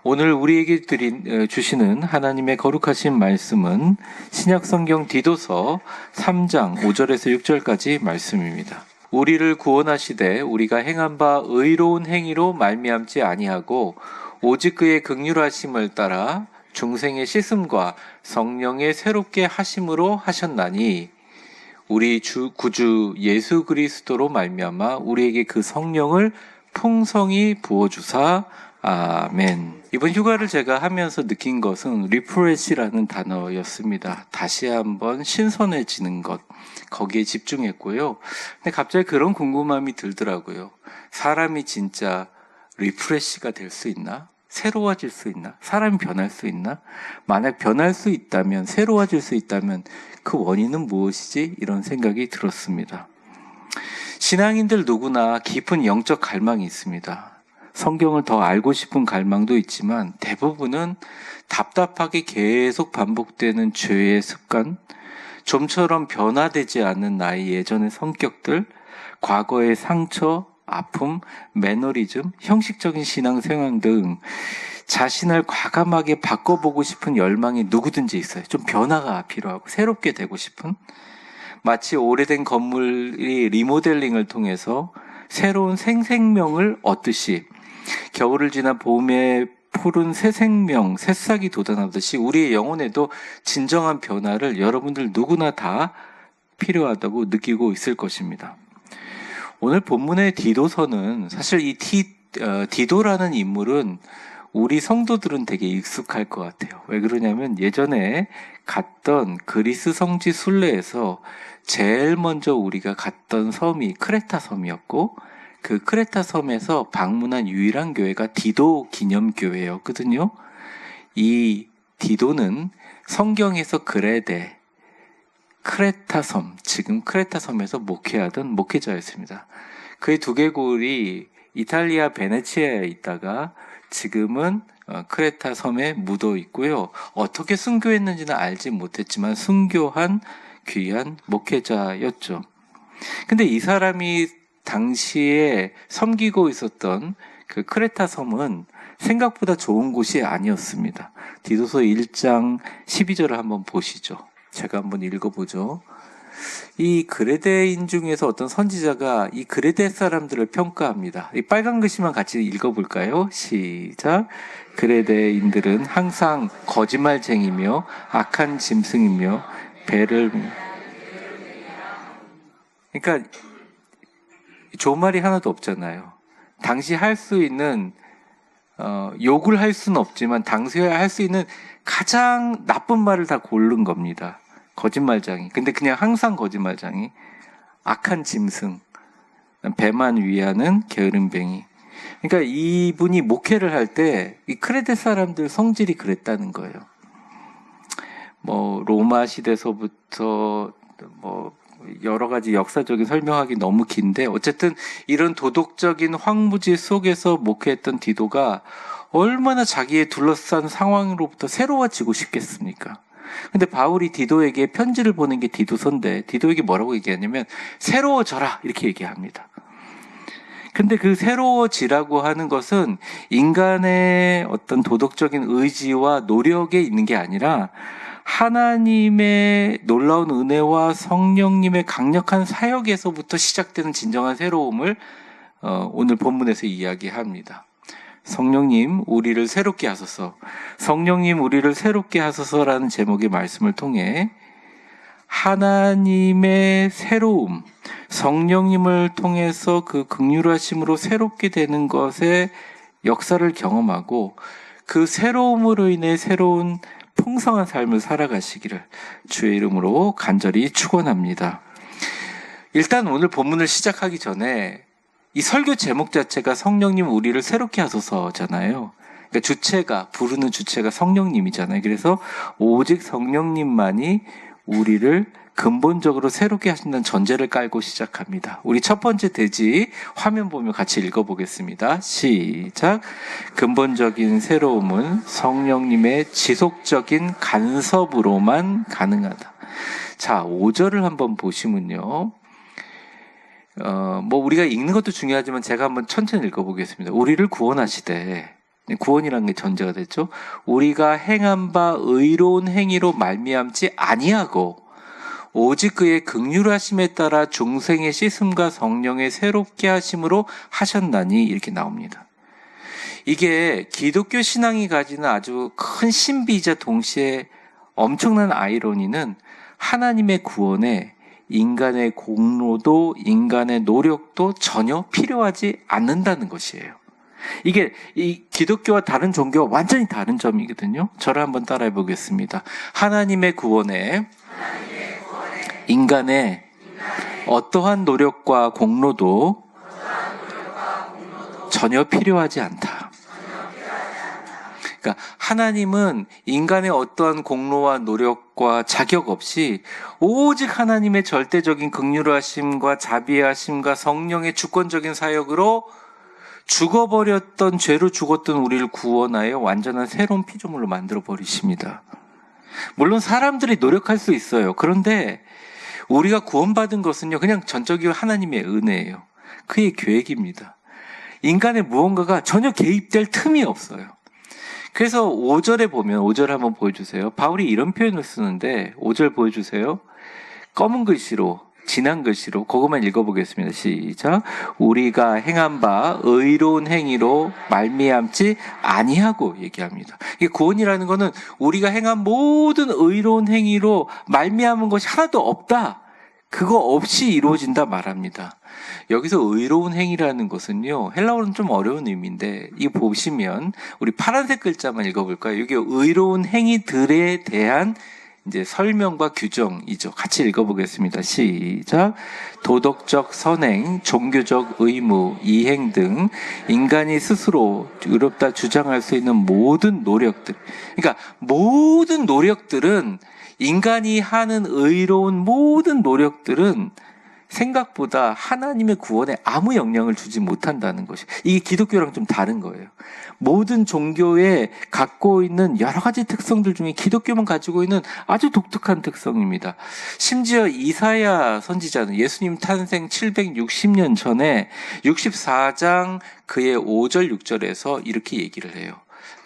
오늘 우리에게 주시는 하나님의 거룩하신 말씀은 신약성경 디도서 3장 5절에서 6절까지 말씀입니다. 우리를 구원하시되 우리가 행한 바 의로운 행위로 말미암지 아니하고 오직 그의 긍휼하심을 따라 중생의 씻음과 성령의 새롭게 하심으로 하셨나니 우리 주 구주 예수 그리스도로 말미암아 우리에게 그 성령을 풍성히 부어주사 아멘. 이번 휴가를 제가 하면서 느낀 것은 리프레시라는 단어였습니다. 다시 한번 신선해지는 것, 거기에 집중했고요. 근데 갑자기 그런 궁금함이 들더라고요. 사람이 진짜 리프레시가 될 수 있나? 새로워질 수 있나? 사람이 변할 수 있나? 만약 변할 수 있다면, 새로워질 수 있다면 그 원인은 무엇이지? 이런 생각이 들었습니다. 신앙인들 누구나 깊은 영적 갈망이 있습니다. 성경을 더 알고 싶은 갈망도 있지만 대부분은 답답하게 계속 반복되는 죄의 습관, 좀처럼 변화되지 않는 나의 예전의 성격들, 과거의 상처, 아픔, 매너리즘, 형식적인 신앙생활 등 자신을 과감하게 바꿔보고 싶은 열망이 누구든지 있어요. 좀 변화가 필요하고 새롭게 되고 싶은, 마치 오래된 건물이 리모델링을 통해서 새로운 생명을 얻듯이 겨울을 지나 봄에 푸른 새 생명, 새싹이 돋아나듯이 우리의 영혼에도 진정한 변화를 여러분들 누구나 다 필요하다고 느끼고 있을 것입니다. 오늘 본문의 디도서는 사실 이 디도라는 인물은 우리 성도들은 되게 익숙할 것 같아요. 왜 그러냐면 예전에 갔던 그리스 성지 순례에서 제일 먼저 우리가 갔던 섬이 크레타 섬이었고 그 크레타 섬에서 방문한 유일한 교회가 디도 기념교회였거든요. 이 디도는 성경에서 크레타 섬, 지금 크레타 섬에서 목회하던 목회자였습니다. 그의 두개골이 이탈리아 베네치아에 있다가 지금은 크레타 섬에 묻어 있고요. 어떻게 순교했는지는 알지 못했지만 순교한 귀한 목회자였죠. 근데 이 사람이 당시에 섬기고 있었던 그 크레타 섬은 생각보다 좋은 곳이 아니었습니다. 디도서 1장 12절을 한번 보시죠. 제가 한번 읽어보죠. 이 그레데인 중에서 어떤 선지자가 이 그레데 사람들을 평가합니다. 이 빨간 글씨만 같이 읽어볼까요? 시작. 그레데인들은 항상 거짓말쟁이며 악한 짐승이며 배를, 그러니까 좋은 말이 하나도 없잖아요. 당시 할 수 있는 욕을 할 수는 없지만 당시에 할 수 있는 가장 나쁜 말을 다 고른 겁니다. 거짓말쟁이. 근데 그냥 항상 거짓말쟁이. 악한 짐승. 배만 위하는 게으름뱅이. 그러니까 이분이 목회를 할 때 이 크레데 사람들 성질이 그랬다는 거예요. 로마 시대서부터 여러 가지 역사적인 설명하기 너무 긴데 어쨌든 이런 도덕적인 황무지 속에서 목회했던 디도가 얼마나 자기의 둘러싼 상황으로부터 새로워지고 싶겠습니까? 근데 바울이 디도에게 편지를 보낸 게 디도서인데 디도에게 뭐라고 얘기하냐면 새로워져라 이렇게 얘기합니다. 근데 그 새로워지라고 하는 것은 인간의 어떤 도덕적인 의지와 노력에 있는 게 아니라 하나님의 놀라운 은혜와 성령님의 강력한 사역에서부터 시작되는 진정한 새로움을 오늘 본문에서 이야기합니다. 성령님 우리를 새롭게 하소서, 성령님 우리를 새롭게 하소서라는 제목의 말씀을 통해 하나님의 새로움, 성령님을 통해서 그 긍휼하심으로 새롭게 되는 것의 역사를 경험하고 그 새로움으로 인해 새로운 풍성한 삶을 살아가시기를 주의 이름으로 간절히 축원합니다. 일단 오늘 본문을 시작하기 전에 이 설교 제목 자체가 성령님 우리를 새롭게 하소서잖아요. 그러니까 부르는 주체가 성령님이잖아요. 그래서 오직 성령님만이 우리를 근본적으로 새롭게 하신다는 전제를 깔고 시작합니다. 우리 첫 번째 대지 화면 보면 같이 읽어보겠습니다. 시작. 근본적인 새로움은 성령님의 지속적인 간섭으로만 가능하다. 자, 5절을 한번 보시면요. 우리가 읽는 것도 중요하지만 제가 한번 천천히 읽어보겠습니다. 우리를 구원하시되, 구원이라는 게 전제가 됐죠. 우리가 행한 바 의로운 행위로 말미암지 아니하고 오직 그의 긍휼하심에 따라 중생의 씻음과 성령의 새롭게 하심으로 하셨나니 이렇게 나옵니다. 이게 기독교 신앙이 가지는 아주 큰 신비이자 동시에 엄청난 아이러니는 하나님의 구원에 인간의 공로도 인간의 노력도 전혀 필요하지 않는다는 것이에요. 이게 이 기독교와 다른 종교와 완전히 다른 점이거든요. 저를 한번 따라해 보겠습니다. 하나님의 구원에 인간의 어떠한 노력과 공로도 전혀 필요하지 않다. 그러니까 하나님은 인간의 어떠한 공로와 노력과 자격 없이 오직 하나님의 절대적인 긍휼하심과 자비하심과 성령의 주권적인 사역으로 죽어버렸던, 죄로 죽었던 우리를 구원하여 완전한 새로운 피조물로 만들어 버리십니다. 물론 사람들이 노력할 수 있어요. 그런데 우리가 구원받은 것은요, 그냥 전적인 하나님의 은혜예요. 그의 계획입니다. 인간의 무언가가 전혀 개입될 틈이 없어요. 그래서 5절에 보면, 5절 한번 보여주세요. 바울이 이런 표현을 쓰는데 5절 보여주세요. 검은 글씨로, 진한 글씨로 그것만 읽어보겠습니다. 시작. 우리가 행한 바 의로운 행위로 말미암지 아니하고 얘기합니다. 이게 구원이라는 거는 우리가 행한 모든 의로운 행위로 말미암은 것이 하나도 없다. 그거 없이 이루어진다 말합니다. 여기서 의로운 행위라는 것은요, 헬라어는 좀 어려운 의미인데, 이거 보시면 우리 파란색 글자만 읽어볼까요? 이게 의로운 행위들에 대한 이제 설명과 규정이죠. 같이 읽어보겠습니다. 시작. 도덕적 선행, 종교적 의무, 이행 등 인간이 스스로 의롭다 주장할 수 있는 모든 노력들. 그러니까 모든 노력들은, 인간이 하는 의로운 모든 노력들은 생각보다 하나님의 구원에 아무 영향을 주지 못한다는 것이, 이게 기독교랑 좀 다른 거예요. 모든 종교에 갖고 있는 여러 가지 특성들 중에 기독교만 가지고 있는 아주 독특한 특성입니다. 심지어 이사야 선지자는 예수님 탄생 760년 전에 64장 그의 5절 6절에서 이렇게 얘기를 해요.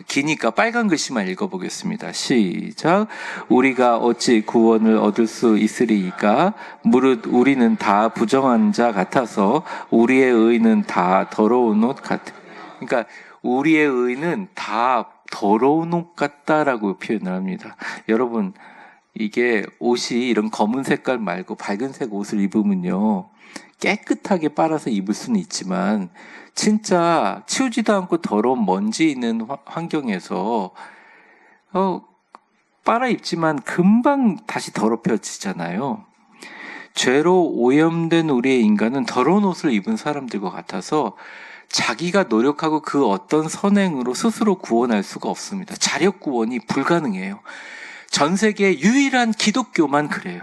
기니까 빨간 글씨만 읽어보겠습니다. 시작. 우리가 어찌 구원을 얻을 수 있으리이까? 무릇 우리는 다 부정한 자 같아서 우리의 의는 다 더러운 옷 같아. 그러니까 우리의 의는 다 더러운 옷 같다라고 표현을 합니다. 여러분, 이게 옷이 이런 검은 색깔 말고 밝은색 옷을 입으면요, 깨끗하게 빨아서 입을 수는 있지만 진짜 치우지도 않고 더러운 먼지 있는 환경에서 빨아 입지만 금방 다시 더럽혀지잖아요. 죄로 오염된 우리의 인간은 더러운 옷을 입은 사람들과 같아서 자기가 노력하고 그 어떤 선행으로 스스로 구원할 수가 없습니다. 자력 구원이 불가능해요. 전 세계 유일한 기독교만 그래요.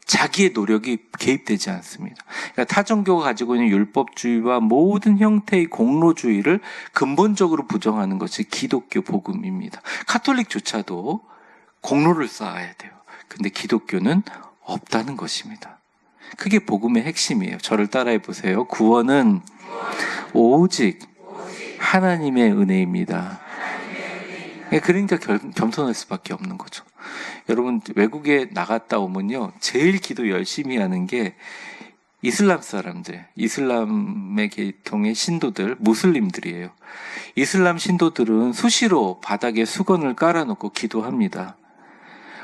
자기의 노력이 개입되지 않습니다. 그러니까 타종교가 가지고 있는 율법주의와 모든 형태의 공로주의를 근본적으로 부정하는 것이 기독교 복음입니다. 카톨릭조차도 공로를 쌓아야 돼요. 근데 기독교는 없다는 것입니다. 그게 복음의 핵심이에요. 저를 따라해 보세요. 구원은 오직 하나님의 은혜입니다. 그러니까 겸손할 수밖에 없는 거죠. 여러분, 외국에 나갔다 오면요, 제일 기도 열심히 하는 게 이슬람 사람들, 이슬람의 계통의 신도들, 무슬림들이에요. 이슬람 신도들은 수시로 바닥에 수건을 깔아놓고 기도합니다.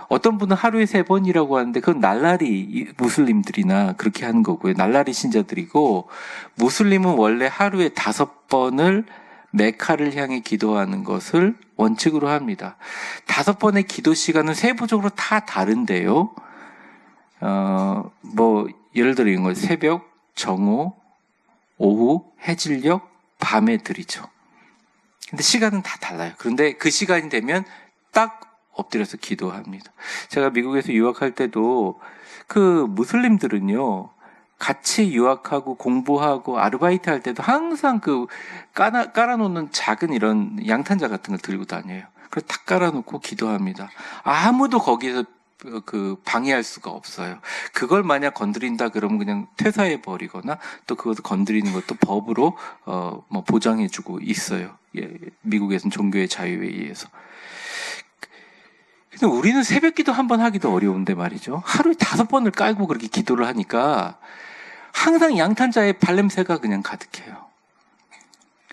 어떤 분은 하루에 3번이라고 하는데 그건 날라리 무슬림들이나 그렇게 하는 거고요. 날라리 신자들이고, 무슬림은 원래 하루에 5번을 메카를 향해 기도하는 것을 원칙으로 합니다. 5번의 기도 시간은 세부적으로 다 다른데요. 예를 들어 이런 거, 새벽, 정오, 오후, 해질녘, 밤에 드리죠. 근데 시간은 다 달라요. 그런데 그 시간이 되면 딱 엎드려서 기도합니다. 제가 미국에서 유학할 때도 그 무슬림들은요, 같이 유학하고 공부하고 아르바이트 할 때도 항상 그 깔아놓는 작은 이런 양탄자 같은 걸 들고 다녀요. 그래서 탁 깔아놓고 기도합니다. 아무도 거기서 방해할 수가 없어요. 그걸 만약 건드린다 그러면 그냥 퇴사해 버리거나 또 그것을 건드리는 것도 법으로 보장해주고 있어요. 예, 미국에서는 종교의 자유에 의해서. 근데 우리는 새벽기도 한 번 하기도 어려운데 말이죠. 하루에 5번을 깔고 그렇게 기도를 하니까 항상 양탄자의 발냄새가 그냥 가득해요.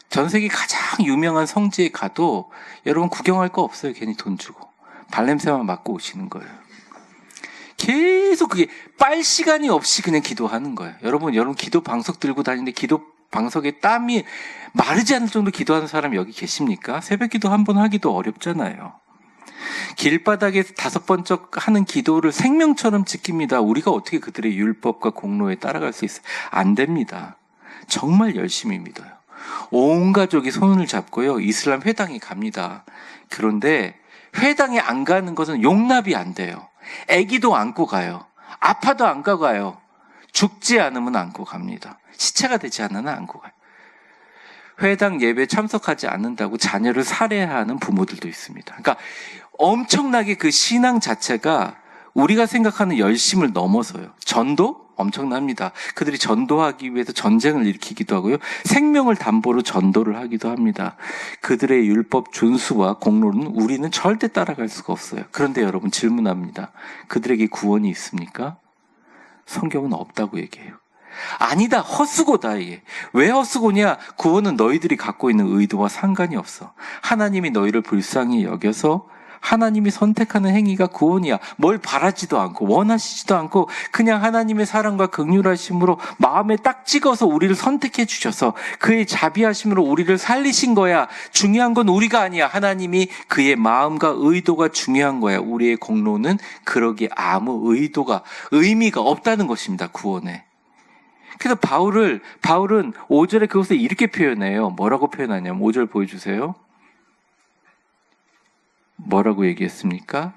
전 세계 가장 유명한 성지에 가도 여러분 구경할 거 없어요. 괜히 돈 주고. 발냄새만 맡고 오시는 거예요. 계속 그게 빨 시간이 없이 그냥 기도하는 거예요. 여러분 기도 방석 들고 다니는데 기도 방석에 땀이 마르지 않을 정도 기도하는 사람 여기 계십니까? 새벽 기도 한 번 하기도 어렵잖아요. 길바닥에서 5번쩍 하는 기도를 생명처럼 지킵니다. 우리가 어떻게 그들의 율법과 공로에 따라갈 수 있어요? 안 됩니다. 정말 열심히 믿어요. 온 가족이 손을 잡고요. 이슬람 회당에 갑니다. 그런데 회당에 안 가는 것은 용납이 안 돼요. 아기도 안고 가요. 아파도 안 가요. 죽지 않으면 안고 갑니다. 시체가 되지 않으면 안고 가요. 회당 예배 참석하지 않는다고 자녀를 살해하는 부모들도 있습니다. 그러니까 엄청나게 그 신앙 자체가 우리가 생각하는 열심을 넘어서요. 전도? 엄청납니다. 그들이 전도하기 위해서 전쟁을 일으키기도 하고요. 생명을 담보로 전도를 하기도 합니다. 그들의 율법 준수와 공로는 우리는 절대 따라갈 수가 없어요. 그런데 여러분 질문합니다. 그들에게 구원이 있습니까? 성경은 없다고 얘기해요. 아니다. 헛수고다. 이게. 왜 헛수고냐? 구원은 너희들이 갖고 있는 의도와 상관이 없어. 하나님이 너희를 불쌍히 여겨서 하나님이 선택하는 행위가 구원이야. 뭘 바라지도 않고 원하시지도 않고 그냥 하나님의 사랑과 긍휼하심으로 마음에 딱 찍어서 우리를 선택해 주셔서 그의 자비하심으로 우리를 살리신 거야. 중요한 건 우리가 아니야. 하나님이 그의 마음과 의도가 중요한 거야. 우리의 공로는 그러기에 아무 의미가 없다는 것입니다. 구원에. 그래서 바울은 5절에 그것을 이렇게 표현해요. 뭐라고 표현하냐면 5절 보여주세요. 뭐라고 얘기했습니까?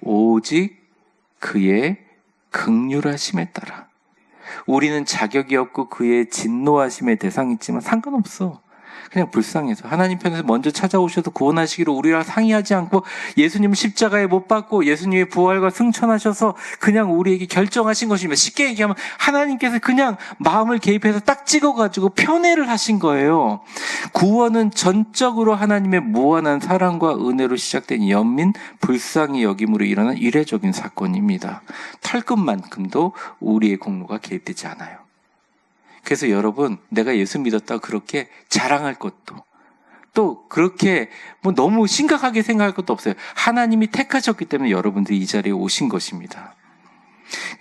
오직 그의 긍휼하심에 따라. 우리는 자격이 없고 그의 진노하심의 대상이지만 상관없어. 그냥 불쌍해서 하나님 편에서 먼저 찾아오셔서 구원하시기로 우리랑 상의하지 않고 예수님 십자가에 못 박고 예수님의 부활과 승천하셔서 그냥 우리에게 결정하신 것입니다. 쉽게 얘기하면 하나님께서 그냥 마음을 개입해서 딱 찍어가지고 편애를 하신 거예요. 구원은 전적으로 하나님의 무한한 사랑과 은혜로 시작된 연민 불쌍히 여김으로 일어난 이례적인 사건입니다. 털끝만큼도 우리의 공로가 개입되지 않아요. 그래서 여러분, 내가 예수 믿었다고 그렇게 자랑할 것도, 또 그렇게 너무 심각하게 생각할 것도 없어요. 하나님이 택하셨기 때문에 여러분들이 이 자리에 오신 것입니다.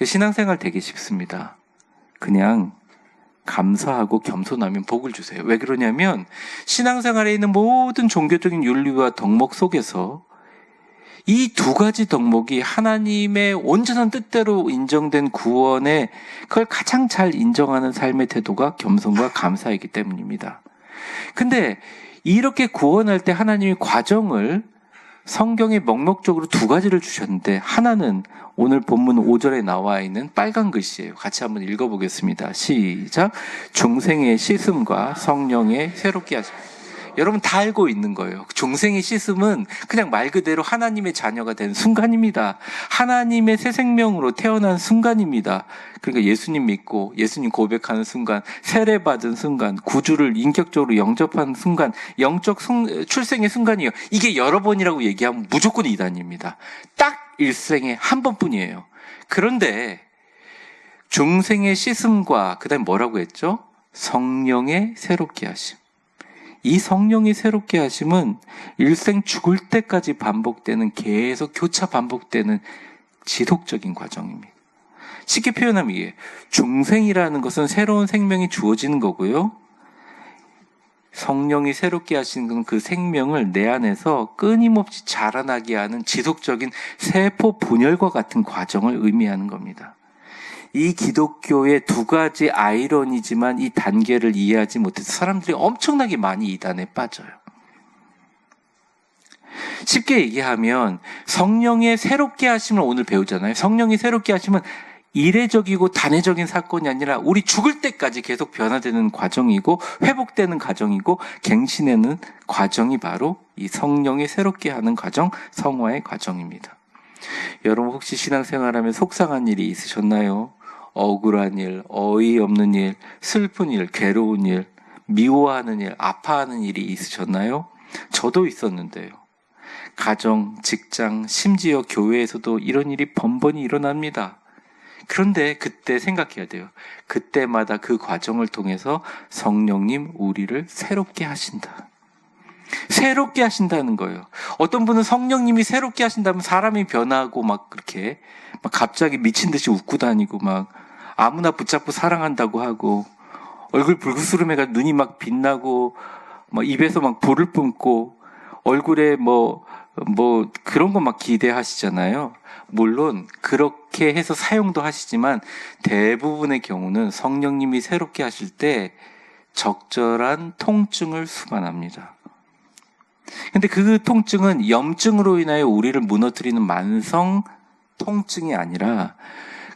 신앙생활 되게 쉽습니다. 그냥 감사하고 겸손하면 복을 주세요. 왜 그러냐면 신앙생활에 있는 모든 종교적인 윤리와 덕목 속에서 이 2가지 덕목이 하나님의 온전한 뜻대로 인정된 구원에 그걸 가장 잘 인정하는 삶의 태도가 겸손과 감사이기 때문입니다. 근데 이렇게 구원할 때 하나님이 과정을 성경에 넉넉적으로 2가지를 주셨는데 하나는 오늘 본문 5절에 나와 있는 빨간 글씨예요. 같이 한번 읽어보겠습니다. 시작. 중생의 씻음과 성령의 새롭게 하심. 여러분 다 알고 있는 거예요. 중생의 씻음은 그냥 말 그대로 하나님의 자녀가 된 순간입니다. 하나님의 새 생명으로 태어난 순간입니다. 그러니까 예수님 믿고 예수님 고백하는 순간, 세례받은 순간, 구주를 인격적으로 영접하는 순간, 영적 출생의 순간이에요. 이게 여러 번이라고 얘기하면 무조건 이단입니다. 딱 일생에 한 번뿐이에요. 그런데 중생의 씻음과 그다음에 뭐라고 했죠? 성령의 새롭게 하심. 이 성령이 새롭게 하심은 일생 죽을 때까지 반복되는, 계속 교차 반복되는 지속적인 과정입니다. 쉽게 표현하면 이게 중생이라는 것은 새로운 생명이 주어지는 거고요. 성령이 새롭게 하시는 건 그 생명을 내 안에서 끊임없이 자라나게 하는 지속적인 세포 분열과 같은 과정을 의미하는 겁니다. 이 기독교의 2가지 아이러니지만 이 단계를 이해하지 못해서 사람들이 엄청나게 많이 이단에 빠져요. 쉽게 얘기하면 성령의 새롭게 하심을 오늘 배우잖아요. 성령이 새롭게 하심은 이례적이고 단회적인 사건이 아니라 우리 죽을 때까지 계속 변화되는 과정이고 회복되는 과정이고 갱신하는 과정이 바로 이 성령이 새롭게 하는 과정, 성화의 과정입니다. 여러분 혹시 신앙생활하면 속상한 일이 있으셨나요? 억울한 일, 어이없는 일, 슬픈 일, 괴로운 일, 미워하는 일, 아파하는 일이 있으셨나요? 저도 있었는데요. 가정, 직장, 심지어 교회에서도 이런 일이 번번이 일어납니다. 그런데 그때 생각해야 돼요. 그때마다 그 과정을 통해서 성령님 우리를 새롭게 하신다. 새롭게 하신다는 거예요. 어떤 분은 성령님이 새롭게 하신다면 사람이 변하고 막 그렇게 막 갑자기 미친 듯이 웃고 다니고 막 아무나 붙잡고 사랑한다고 하고 얼굴 붉으스름해가 눈이 막 빛나고 막 입에서 막 불을 뿜고 얼굴에 뭐 그런 거 막 기대하시잖아요. 물론 그렇게 해서 사용도 하시지만 대부분의 경우는 성령님이 새롭게 하실 때 적절한 통증을 수반합니다. 근데 그 통증은 염증으로 인하여 우리를 무너뜨리는 만성 통증이 아니라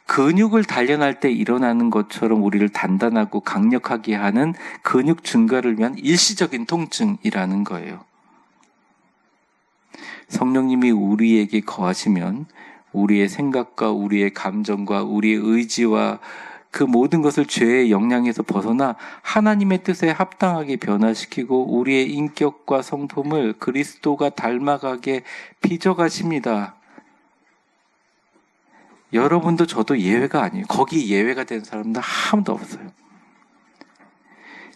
근육을 단련할 때 일어나는 것처럼 우리를 단단하고 강력하게 하는 근육 증가를 위한 일시적인 통증이라는 거예요. 성령님이 우리에게 거하시면 우리의 생각과 우리의 감정과 우리의 의지와 그 모든 것을 죄의 영향에서 벗어나 하나님의 뜻에 합당하게 변화시키고 우리의 인격과 성품을 그리스도가 닮아가게 빚어가십니다. 여러분도 저도 예외가 아니에요. 거기 예외가 된 사람도 아무도 없어요.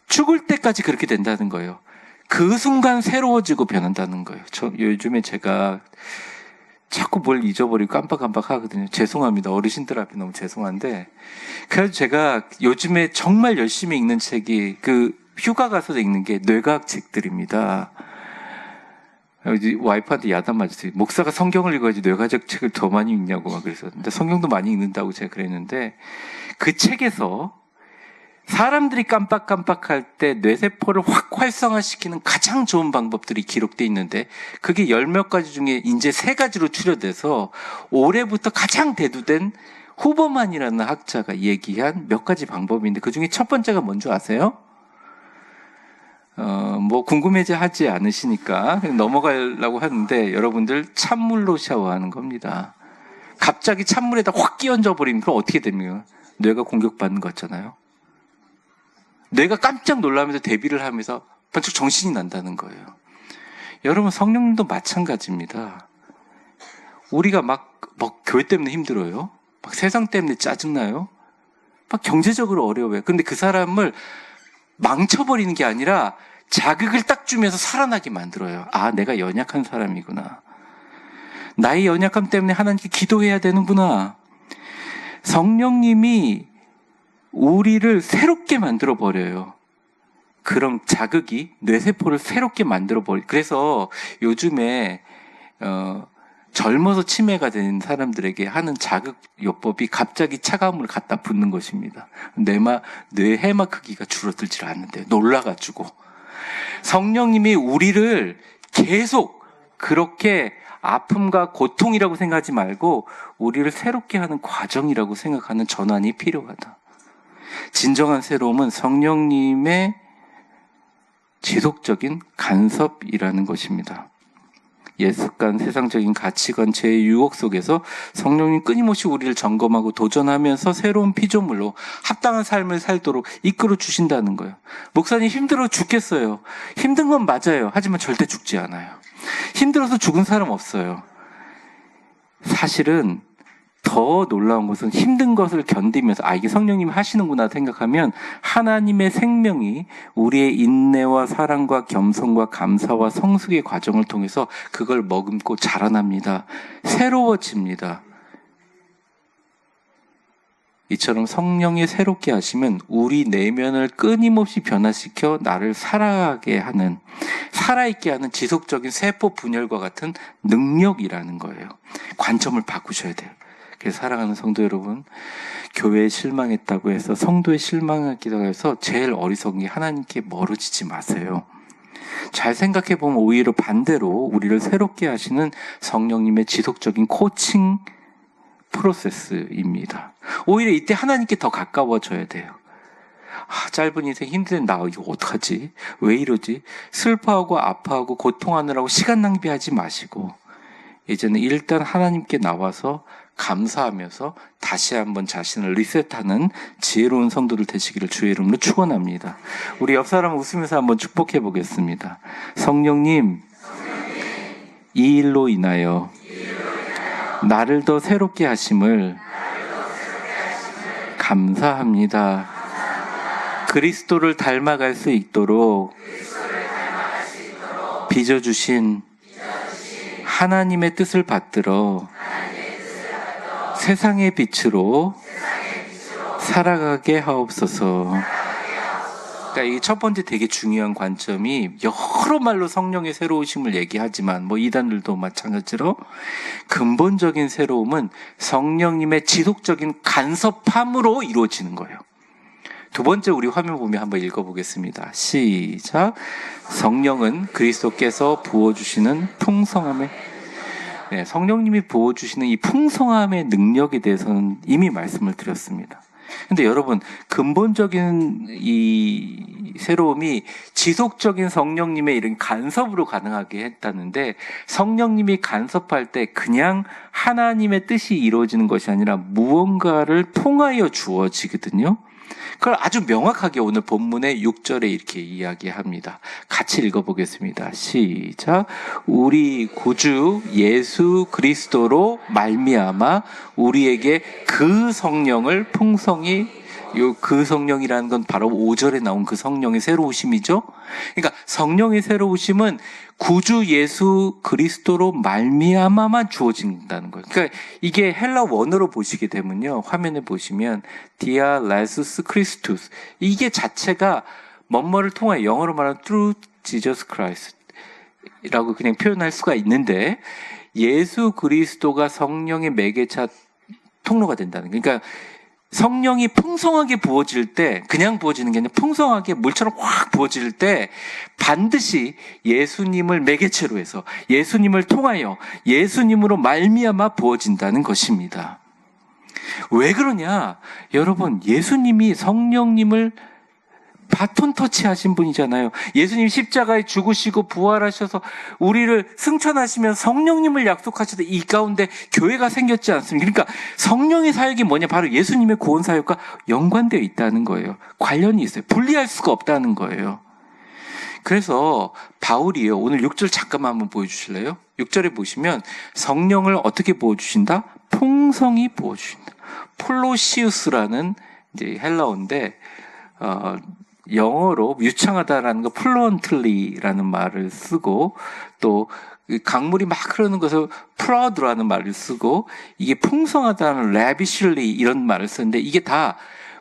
죽을 때까지 그렇게 된다는 거예요. 그 순간 새로워지고 변한다는 거예요. 요즘에 제가 자꾸 뭘 잊어버리고 깜빡깜빡 하거든요. 죄송합니다. 어르신들 앞에 너무 죄송한데. 그래서 제가 요즘에 정말 열심히 읽는 책이 휴가 가서 읽는 게 뇌과학 책들입니다. 와이프한테 야단 맞았어요. 목사가 성경을 읽어야지 뇌과학 책을 더 많이 읽냐고 막 그래서. 근데 성경도 많이 읽는다고 제가 그랬는데 그 책에서 사람들이 깜빡깜빡할 때 뇌세포를 확 활성화시키는 가장 좋은 방법들이 기록되어 있는데 그게 10몇 가지 중에 이제 3가지로 추려돼서 올해부터 가장 대두된 후버만이라는 학자가 얘기한 몇 가지 방법인데 그중에 첫 번째가 뭔지 아세요? 궁금해지 하지 않으시니까 넘어가려고 하는데 여러분들 찬물로 샤워하는 겁니다. 갑자기 찬물에다 확 끼얹어 버리면 그럼 어떻게 됩니까? 뇌가 공격받는 거 같잖아요. 뇌가 깜짝 놀라면서 대비를 하면서 번쩍 정신이 난다는 거예요. 여러분 성령님도 마찬가지입니다. 우리가 막 교회 때문에 힘들어요. 막 세상 때문에 짜증나요. 막 경제적으로 어려워요. 근데 그 사람을 망쳐버리는 게 아니라 자극을 딱 주면서 살아나게 만들어요. 아, 내가 연약한 사람이구나. 나의 연약함 때문에 하나님께 기도해야 되는구나. 성령님이 우리를 새롭게 만들어버려요. 그런 자극이 뇌세포를 새롭게 만들어버려요. 그래서 요즘에 젊어서 치매가 된 사람들에게 하는 자극요법이 갑자기 차가운 물을 갖다 붓는 것입니다. 뇌 해마 크기가 줄어들질 않는데 놀라가지고. 성령님이 우리를 계속 그렇게 아픔과 고통이라고 생각하지 말고 우리를 새롭게 하는 과정이라고 생각하는 전환이 필요하다. 진정한 새로움은 성령님의 지속적인 간섭이라는 것입니다. 예습관, 세상적인 가치관, 죄의 유혹 속에서 성령님 끊임없이 우리를 점검하고 도전하면서 새로운 피조물로 합당한 삶을 살도록 이끌어 주신다는 거예요. 목사님 힘들어 죽겠어요. 힘든 건 맞아요. 하지만 절대 죽지 않아요. 힘들어서 죽은 사람 없어요. 사실은 더 놀라운 것은 힘든 것을 견디면서 이게 성령님이 하시는구나 생각하면 하나님의 생명이 우리의 인내와 사랑과 겸손과 감사와 성숙의 과정을 통해서 그걸 머금고 자라납니다. 새로워집니다. 이처럼 성령이 새롭게 하시면 우리 내면을 끊임없이 변화시켜 나를 살아가게 하는, 살아있게 하는 지속적인 세포 분열과 같은 능력이라는 거예요. 관점을 바꾸셔야 돼요. 그래서 사랑하는 성도 여러분, 교회에 실망했다고 해서 성도에 실망하기도 해서 제일 어리석은 게 하나님께 멀어지지 마세요. 잘 생각해 보면 오히려 반대로 우리를 새롭게 하시는 성령님의 지속적인 코칭 프로세스입니다. 오히려 이때 하나님께 더 가까워져야 돼요. 짧은 인생 힘든 나 이거 어떡하지? 왜 이러지? 슬퍼하고 아파하고 고통하느라고 시간 낭비하지 마시고 이제는 일단 하나님께 나와서 감사하면서 다시 한번 자신을 리셋하는 지혜로운 성도들 되시기를 주의 이름으로 축원합니다. 우리 옆 사람 웃으면서 한번 축복해 보겠습니다. 성령님, 이 일로 인하여 나를 더 새롭게 하심을 감사합니다. 그리스도를 닮아갈 수 있도록 빚어주신 하나님의 뜻을 받들어 세상의 빛으로 살아가게 하옵소서. 그러니까 이 첫 번째 되게 중요한 관점이 여러 말로 성령의 새로우심을 얘기하지만 이단들도 마찬가지로 근본적인 새로움은 성령님의 지속적인 간섭함으로 이루어지는 거예요. 두 번째 우리 화면 보면 한번 읽어보겠습니다. 시작. 성령은 그리스도께서 부어주시는 풍성함의 성령님이 부어주시는 이 풍성함의 능력에 대해서는 이미 말씀을 드렸습니다. 근데 여러분, 근본적인 이 새로움이 지속적인 성령님의 이런 간섭으로 가능하게 했다는데, 성령님이 간섭할 때 그냥 하나님의 뜻이 이루어지는 것이 아니라 무언가를 통하여 주어지거든요. 그걸 아주 명확하게 오늘 본문의 6절에 이렇게 이야기합니다. 같이 읽어보겠습니다. 시작. 우리 구주 예수 그리스도로 말미암아 우리에게 그 성령을 풍성히, 그 성령이라는 건 바로 5절에 나온 그 성령의 새로우심이죠. 그러니까 성령의 새로우심은 구주 예수 그리스도로 말미암아만 주어진다는 거예요. 그러니까 이게 헬라 원어로 보시게 되면요, 화면에 보시면 dia lesus Christus, 이게 자체가 뭐뭐를 통하여, 영어로 말하면 through Jesus Christ 라고 그냥 표현할 수가 있는데, 예수 그리스도가 성령의 매개차 통로가 된다는 거예요. 그러니까 성령이 풍성하게 부어질 때, 그냥 부어지는 게 아니라 풍성하게 물처럼 확 부어질 때 반드시 예수님을 매개체로 해서 예수님을 통하여 예수님으로 말미암아 부어진다는 것입니다. 왜 그러냐? 여러분, 예수님이 성령님을 바톤 터치하신 분이잖아요. 예수님 십자가에 죽으시고 부활하셔서 우리를 승천하시면 성령님을 약속하셔서 이 가운데 교회가 생겼지 않습니까? 그러니까 성령의 사역이 뭐냐? 바로 예수님의 구원 사역과 연관되어 있다는 거예요. 관련이 있어요. 분리할 수가 없다는 거예요. 그래서 바울이요, 오늘 6절 잠깐만 한번 보여주실래요? 6절에 보시면 성령을 어떻게 부어주신다? 풍성히 부어주신다. 폴로시우스라는 이제 헬라어인데, 영어로 유창하다라는 거 플루언틀리라는 말을 쓰고, 또 강물이 막 흐르는 것을 프라우드라는 말을 쓰고, 이게 풍성하다는 레비실리 이런 말을 쓰는데, 이게 다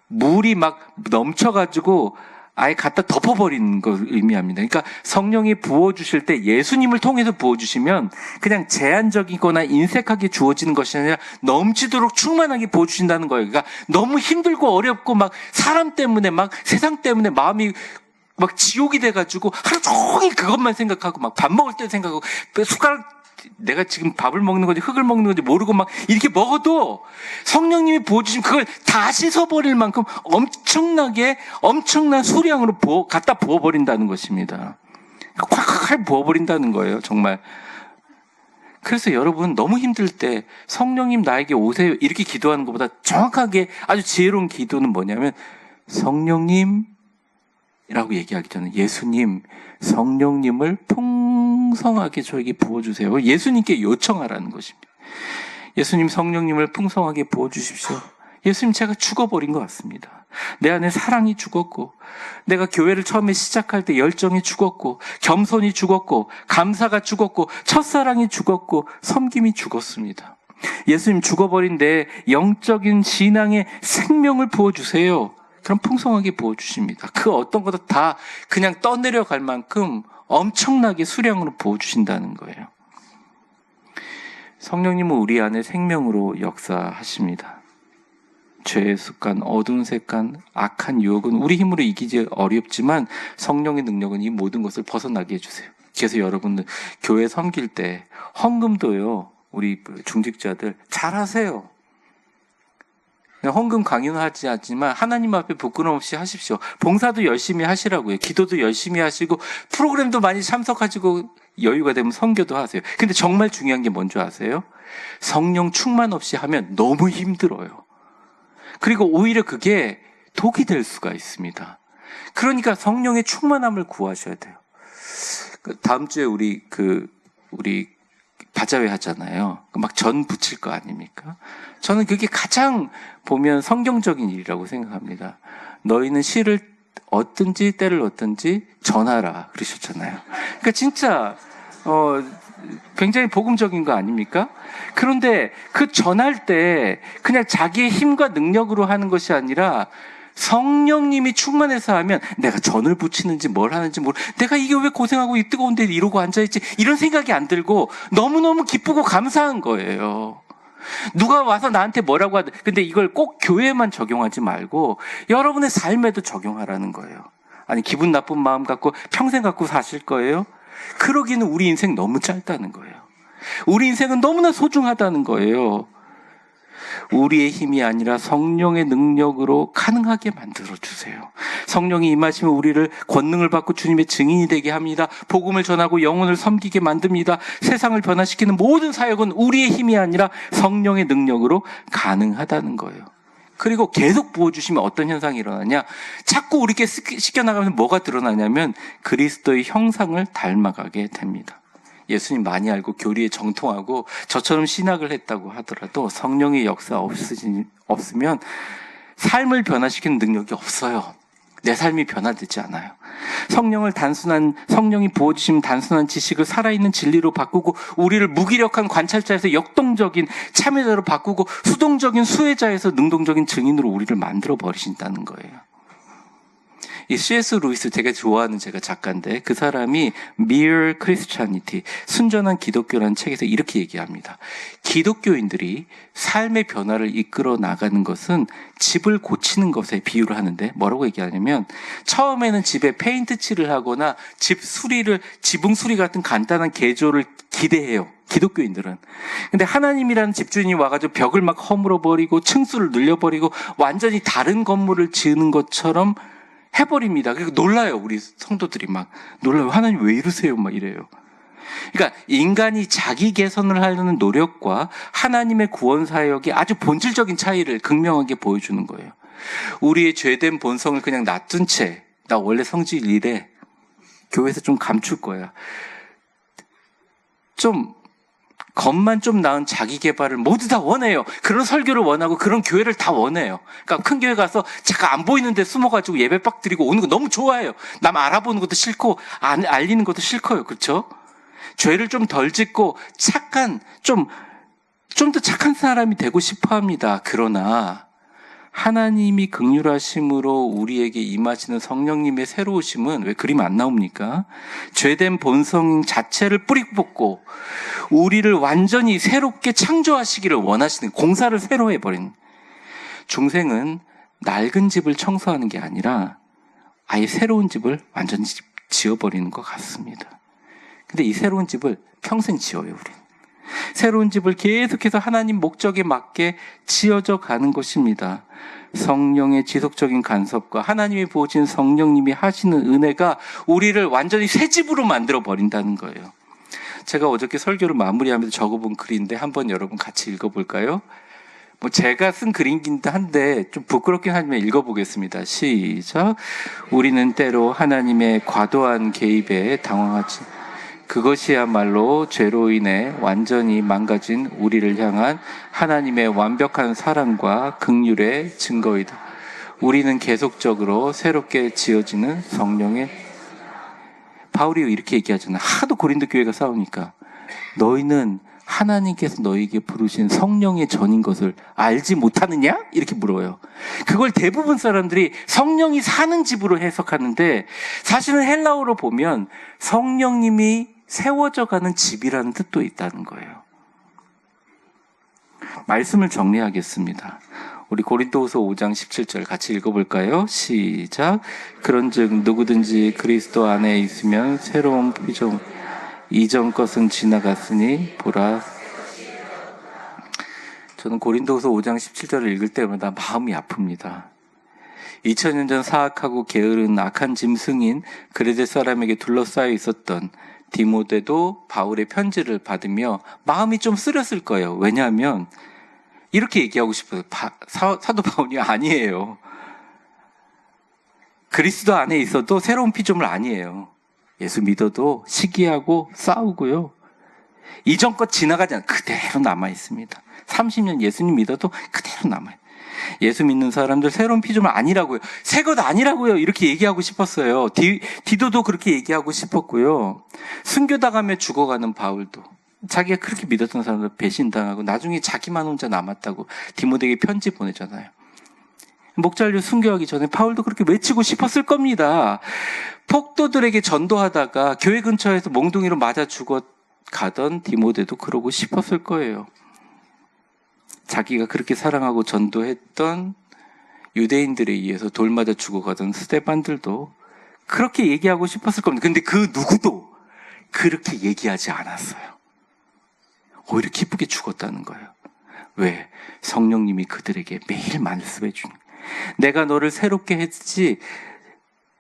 물이 막 넘쳐가지고 아예 갖다 덮어버리는 걸 의미합니다. 그러니까 성령이 부어주실 때 예수님을 통해서 부어주시면 그냥 제한적이거나 인색하게 주어지는 것이 아니라 넘치도록 충만하게 부어주신다는 거예요. 그러니까 너무 힘들고 어렵고 막 사람 때문에 막 세상 때문에 마음이 막 지옥이 돼가지고 하루 종일 그것만 생각하고 막 밥 먹을 때 생각하고 숟가락, 내가 지금 밥을 먹는 건지 흙을 먹는 건지 모르고 막 이렇게 먹어도 성령님이 부어주시면 그걸 다 씻어버릴 만큼 엄청난 수량으로 갖다 부어버린다는 것입니다. 콱콱 부어버린다는 거예요, 정말. 그래서 여러분, 너무 힘들 때 성령님 나에게 오세요 이렇게 기도하는 것보다 정확하게 아주 지혜로운 기도는 뭐냐면, 성령님 라고 얘기하기 전에 예수님, 성령님을 풍성하게 저에게 부어주세요. 예수님께 요청하라는 것입니다. 예수님, 성령님을 풍성하게 부어주십시오. 예수님, 제가 죽어버린 것 같습니다. 내 안에 사랑이 죽었고, 내가 교회를 처음에 시작할 때 열정이 죽었고, 겸손이 죽었고, 감사가 죽었고, 첫사랑이 죽었고, 섬김이 죽었습니다. 예수님, 죽어버린 내 영적인 신앙의 생명을 부어주세요. 그럼 풍성하게 부어주십니다. 그 어떤 것도 다 그냥 떠내려갈 만큼 엄청나게 수량으로 부어주신다는 거예요. 성령님은 우리 안에 생명으로 역사하십니다. 죄의 습관, 어두운 습관, 악한 유혹은 우리 힘으로 이기지 어렵지만 성령의 능력은 이 모든 것을 벗어나게 해주세요. 그래서 여러분들 교회 섬길 때 헌금도요, 우리 중직자들 잘하세요. 헌금 강요는 하지 않지만 하나님 앞에 부끄러움 없이 하십시오. 봉사도 열심히 하시라고요. 기도도 열심히 하시고 프로그램도 많이 참석하시고 여유가 되면 선교도 하세요. 근데 정말 중요한 게 뭔지 아세요? 성령 충만 없이 하면 너무 힘들어요. 그리고 오히려 그게 독이 될 수가 있습니다. 그러니까 성령의 충만함을 구하셔야 돼요. 다음 주에 우리 바자회 하잖아요. 막 전 붙일 거 아닙니까? 저는 그게 가장 보면 성경적인 일이라고 생각합니다. 너희는 시를 얻든지 때를 얻든지 전하라 그러셨잖아요. 그러니까 진짜 굉장히 복음적인 거 아닙니까? 그런데 그 전할 때 그냥 자기의 힘과 능력으로 하는 것이 아니라 성령님이 충만해서 하면 내가 전을 붙이는지 뭘 하는지 내가 이게 왜 고생하고 이 뜨거운 데 이러고 앉아있지 이런 생각이 안 들고 너무너무 기쁘고 감사한 거예요. 누가 와서 나한테 뭐라고 하든 근데 이걸 꼭 교회에만 적용하지 말고 여러분의 삶에도 적용하라는 거예요. 아니 기분 나쁜 마음 갖고 평생 갖고 사실 거예요? 그러기는 우리 인생 너무 짧다는 거예요. 우리 인생은 너무나 소중하다는 거예요. 우리의 힘이 아니라 성령의 능력으로 가능하게 만들어주세요. 성령이 임하시면 우리를 권능을 받고 주님의 증인이 되게 합니다. 복음을 전하고 영혼을 섬기게 만듭니다. 세상을 변화시키는 모든 사역은 우리의 힘이 아니라 성령의 능력으로 가능하다는 거예요. 그리고 계속 부어주시면 어떤 현상이 일어나냐? 자꾸 우리께 시켜나가면서 뭐가 드러나냐면 그리스도의 형상을 닮아가게 됩니다. 예수님 많이 알고 교리에 정통하고 저처럼 신학을 했다고 하더라도 성령의 역사 없으면 삶을 변화시키는 능력이 없어요. 내 삶이 변화되지 않아요. 성령이 부어주시면 단순한 지식을 살아있는 진리로 바꾸고 우리를 무기력한 관찰자에서 역동적인 참여자로 바꾸고 수동적인 수혜자에서 능동적인 증인으로 우리를 만들어 버리신다는 거예요. 이 C.S. 루이스 제가 좋아하는 제가 작가인데 그 사람이 Mere Christianity, 순전한 기독교라는 책에서 이렇게 얘기합니다. 기독교인들이 삶의 변화를 이끌어 나가는 것은 집을 고치는 것에 비유를 하는데 뭐라고 얘기하냐면 처음에는 집에 페인트 칠을 하거나 지붕 수리 같은 간단한 개조를 기대해요. 기독교인들은. 근데 하나님이라는 집주인이 와가지고 벽을 막 허물어버리고 층수를 늘려버리고 완전히 다른 건물을 지으는 것처럼 해버립니다. 그리고 놀라요. 우리 성도들이 막 놀라요. 하나님 왜 이러세요? 막 이래요. 그러니까 인간이 자기 개선을 하려는 노력과 하나님의 구원 사역이 아주 본질적인 차이를 극명하게 보여주는 거예요. 우리의 죄된 본성을 그냥 놔둔 채 나 원래 성질 이래. 교회에서 좀 감출 거야. 겉만 좀 나은 자기 개발을 모두 다 원해요. 그런 설교를 원하고 그런 교회를 다 원해요. 그러니까 큰 교회 가서 제가 안 보이는 데 숨어가지고 예배 빡 드리고 오는 거 너무 좋아해요. 남 알아보는 것도 싫고 알리는 것도 싫고요. 그렇죠? 죄를 좀 덜 짓고 좀 더 착한 사람이 되고 싶어 합니다. 그러나 하나님이 긍휼하심으로 우리에게 임하시는 성령님의 새로우심은 왜 그림 안 나옵니까? 죄된 본성 자체를 뿌리 뽑고 우리를 완전히 새롭게 창조하시기를 원하시는 공사를 새로 해버리는 중생은 낡은 집을 청소하는 게 아니라 아예 새로운 집을 완전히 지어버리는 것 같습니다. 근데 이 새로운 집을 평생 지어요, 우리는. 새로운 집을 계속해서 하나님 목적에 맞게 지어져 가는 것입니다. 성령의 지속적인 간섭과 하나님이 부어진 성령님이 하시는 은혜가 우리를 완전히 새 집으로 만들어 버린다는 거예요. 제가 어저께 설교를 마무리하면서 적어본 글인데 한번 여러분 같이 읽어볼까요? 제가 쓴 글이긴 한데 좀 부끄럽긴 하지만 읽어보겠습니다. 시작. 우리는 때로 하나님의 과도한 개입에 당황하지 그것이야말로 죄로 인해 완전히 망가진 우리를 향한 하나님의 완벽한 사랑과 긍휼의 증거이다. 우리는 계속적으로 새롭게 지어지는 성령의 바울이 이렇게 얘기하잖아. 하도 고린도 교회가 싸우니까 너희는 하나님께서 너희에게 부르신 성령의 전인 것을 알지 못하느냐? 이렇게 물어요. 그걸 대부분 사람들이 성령이 사는 집으로 해석하는데 사실은 헬라어로 보면 성령님이 세워져 가는 집이라는 뜻도 있다는 거예요. 말씀을 정리하겠습니다. 우리 고린도후서 5장 17절 같이 읽어볼까요? 시작. 그런즉 누구든지 그리스도 안에 있으면 새로운 피조물 이전 것은 지나갔으니 보라. 저는 고린도후서 5장 17절을 읽을 때마다 마음이 아픕니다. 2000년 전 사악하고 게으른 악한 짐승인 그레데 사람에게 둘러싸여 있었던 디모데도 바울의 편지를 받으며 마음이 좀 쓰렸을 거예요. 왜냐하면 이렇게 얘기하고 싶어요. 사도 바울이 아니에요. 그리스도 안에 있어도 새로운 피조물 아니에요. 예수 믿어도 시기하고 싸우고요. 이전 것 지나가지 않아요. 그대로 남아있습니다. 30년 예수님 믿어도 그대로 남아요. 예수 믿는 사람들 새로운 피조물 아니라고요. 새 것 아니라고요. 이렇게 얘기하고 싶었어요. 디도도 그렇게 얘기하고 싶었고요. 순교당하며 죽어가는 바울도 자기가 그렇게 믿었던 사람들 배신당하고 나중에 자기만 혼자 남았다고 디모데에게 편지 보내잖아요. 목자를 순교하기 전에 바울도 그렇게 외치고 싶었을 겁니다. 폭도들에게 전도하다가 교회 근처에서 몽둥이로 맞아 죽어가던 디모데도 그러고 싶었을 거예요. 자기가 그렇게 사랑하고 전도했던 유대인들에 의해서 돌 맞아 죽어가던 스데반들도 그렇게 얘기하고 싶었을 겁니다. 근데 그 누구도 그렇게 얘기하지 않았어요. 오히려 기쁘게 죽었다는 거예요. 왜? 성령님이 그들에게 매일 말씀해 주는, 내가 너를 새롭게 했지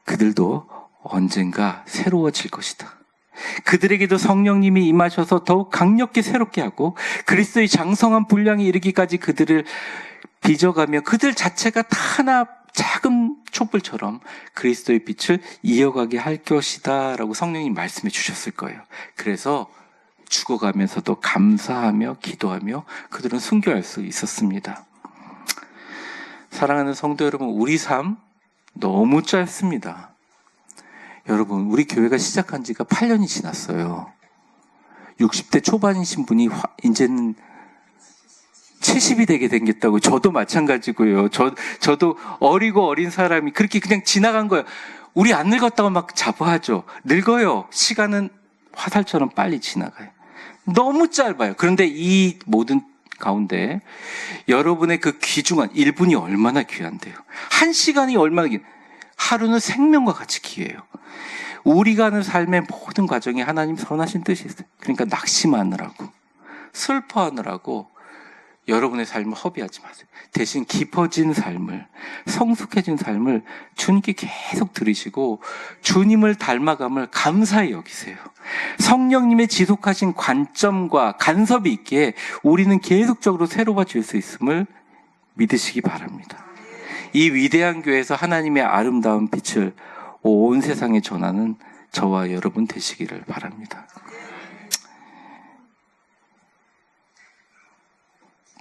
그들도 언젠가 새로워질 것이다. 그들에게도 성령님이 임하셔서 더욱 강력히 새롭게 하고 그리스도의 장성한 분량에 이르기까지 그들을 빚어가며 그들 자체가 다 하나 작은 촛불처럼 그리스도의 빛을 이어가게 할 것이다 라고 성령님 말씀해 주셨을 거예요. 그래서 죽어가면서도 감사하며 기도하며 그들은 순교할 수 있었습니다. 사랑하는 성도 여러분, 우리 삶 너무 짧습니다. 여러분, 우리 교회가 시작한 지가 8년이 지났어요. 60대 초반이신 분이 이제는 70이 되게 생겼다고. 저도 마찬가지고요. 저도 어리고 어린 사람이 그렇게 그냥 지나간 거예요. 우리 안 늙었다고 막 자부하죠. 늙어요. 시간은 화살처럼 빨리 지나가요. 너무 짧아요. 그런데 이 모든 가운데 여러분의 그 귀중한 1분이 얼마나 귀한데요. 1시간이 얼마나 하루는 생명과 같이 귀해요. 우리가 하는 삶의 모든 과정에 하나님 선하신 뜻이 있어요. 그러니까 낙심하느라고, 슬퍼하느라고 여러분의 삶을 허비하지 마세요. 대신 깊어진 삶을, 성숙해진 삶을 주님께 계속 들으시고 주님을 닮아감을 감사히 여기세요. 성령님의 지속하신 관점과 간섭이 있기에 우리는 계속적으로 새로워질 수 있음을 믿으시기 바랍니다. 이 위대한 교회에서 하나님의 아름다운 빛을 온 세상에 전하는 저와 여러분 되시기를 바랍니다.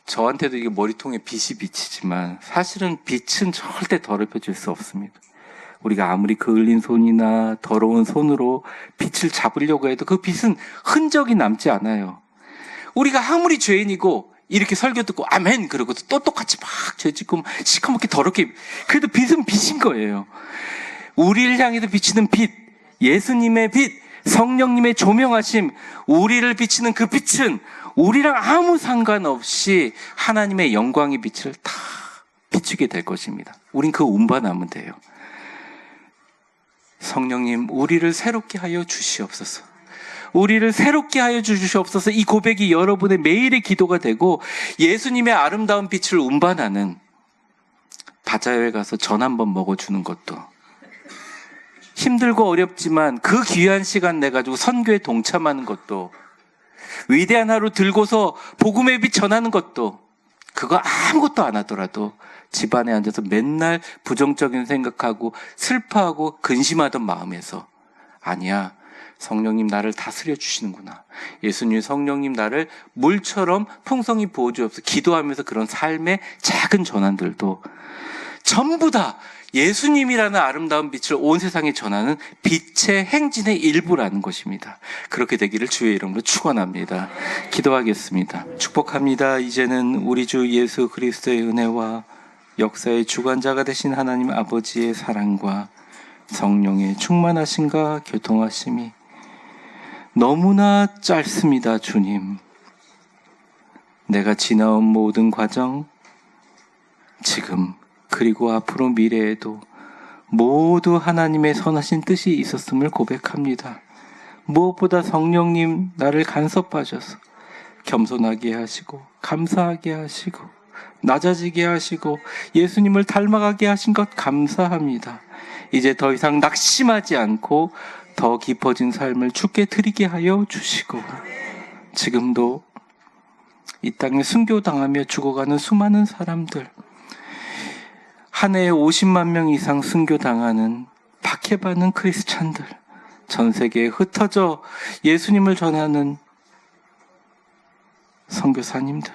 저한테도 이게 머리통에 빛이 비치지만 사실은 빛은 절대 더럽혀질 수 없습니다. 우리가 아무리 그을린 손이나 더러운 손으로 빛을 잡으려고 해도 그 빛은 흔적이 남지 않아요. 우리가 아무리 죄인이고 이렇게 설교 듣고 아멘 그러고 또 똑같이 막 죄 짓고 시커멓게 더럽게, 그래도 빛은 빛인 거예요. 우리를 향해서 비치는 빛, 예수님의 빛, 성령님의 조명하심, 우리를 비치는 그 빛은 우리랑 아무 상관없이 하나님의 영광의 빛을 다 비추게 될 것입니다. 우린 그 운반하면 돼요. 성령님, 우리를 새롭게 하여 주시옵소서. 우리를 새롭게 하여 주시옵소서. 이 고백이 여러분의 매일의 기도가 되고 예수님의 아름다운 빛을 운반하는, 바자회에 가서 전 한번 먹어주는 것도 힘들고 어렵지만 그 귀한 시간 내가지고 선교에 동참하는 것도, 위대한 하루 들고서 복음의 빛 전하는 것도, 그거 아무것도 안 하더라도 집안에 앉아서 맨날 부정적인 생각하고 슬퍼하고 근심하던 마음에서, 아니야, 성령님 나를 다스려 주시는구나, 예수님 성령님 나를 물처럼 풍성히 부어주옵소서, 기도하면서 그런 삶의 작은 전환들도 전부 다 예수님이라는 아름다운 빛을 온 세상에 전하는 빛의 행진의 일부라는 것입니다. 그렇게 되기를 주의 이름으로 축원합니다. 기도하겠습니다. 축복합니다. 이제는 우리 주 예수 그리스도의 은혜와 역사의 주관자가 되신 하나님 아버지의 사랑과 성령의 충만하심과 교통하심이 너무나 짧습니다. 주님, 내가 지나온 모든 과정, 지금 그리고 앞으로 미래에도 모두 하나님의 선하신 뜻이 있었음을 고백합니다. 무엇보다 성령님 나를 간섭하셔서 겸손하게 하시고 감사하게 하시고 낮아지게 하시고 예수님을 닮아가게 하신 것 감사합니다. 이제 더 이상 낙심하지 않고 더 깊어진 삶을 주께 드리게 하여 주시고, 지금도 이 땅에 순교당하며 죽어가는 수많은 사람들, 한 해에 50만 명 이상 순교당하는 박해받는 크리스찬들, 전 세계에 흩어져 예수님을 전하는 선교사님들,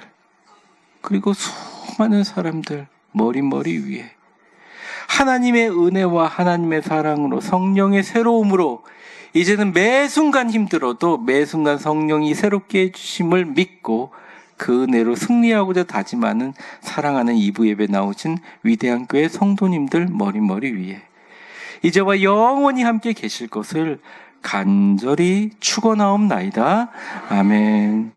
그리고 수많은 사람들 머리 위에 하나님의 은혜와 하나님의 사랑으로, 성령의 새로움으로 이제는 매 순간 힘들어도 매 순간 성령이 새롭게 해주심을 믿고 그 은혜로 승리하고자 다짐하는 사랑하는 이부 예배 나오신 위대한 교회 성도님들 머리 위에 이제와 영원히 함께 계실 것을 간절히 축원하옵나이다. 아멘.